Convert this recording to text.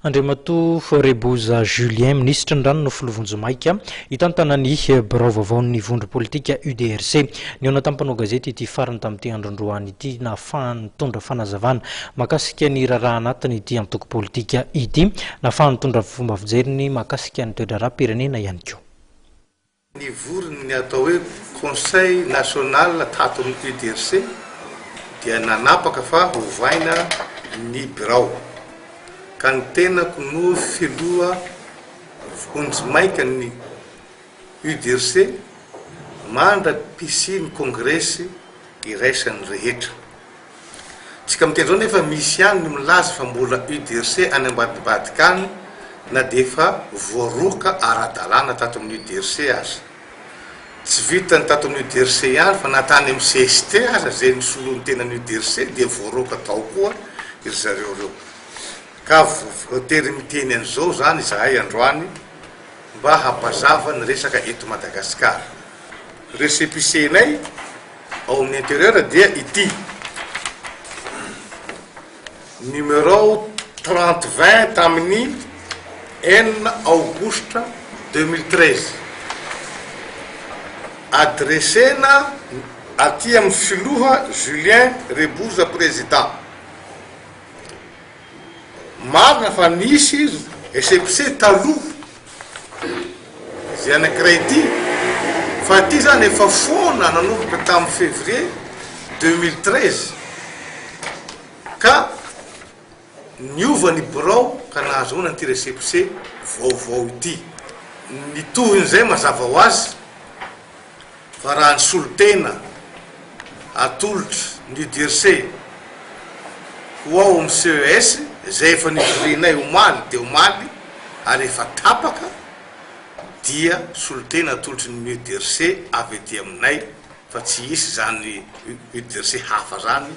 Andriamatoa Reboza Julien, ministra ny rano no filovon-jomaika hitantanany birao vaovaon'ny vondro politika UDRC. Ny ao tampanao gazety ity farany tamin'ity androndroany ity na mitondra fanazavana makasika ny raharaha anatiny ity antoko politika ity na mitondra fomba fijeriny makasika ny toedraram-pirenena ihany koa. Ny vorony atao hoe Conseil national taton'ny UDRC dia nanapaka fa hovaina ny birao. Ka ny tenako no filoha vonjomaika ny UDRC mandra-pisy ny kongresy iraisany rehetra. Tsika mitendreo nefa misy ihany ny milaza fa mbola UDRC any ambadibadika any na defa voaroka ara-dalàna tato amin'ny UDRC aza. Tsy vitany tato amin'ny UDRC ihany fa natany amin'ny CST aza zay ny soloany tenany UDRC dia voaroka tao koa iry zareo reo. Ka voatery miteny an'izao zany zahay androany mba hampazava ny resaka eto Madagasikara. Récépissé-nay ao amin'ny intérieur dia ity numéro 3020 tamin'ny 9 aogostra 2013 adressena aty amin'ny filoha Julien Reboza président. Marina fa nisy récépissé taloha zay anankiray ity fa ty zany efa foana nanomboka tamin'ny février 2013 ka niova ny birao ka nahazoana ty récépissé vaovao ity. Ny tohin'izay mazava ho azy fa raha ny solotena atolotry ny UDRC ho ao amin'ny CES zay efa nivorinay omaly de omaly ary efa tapaka dia solotena atolotry ny UDRC avy ety aminay fa tsy hisy zany UDRC hafa zany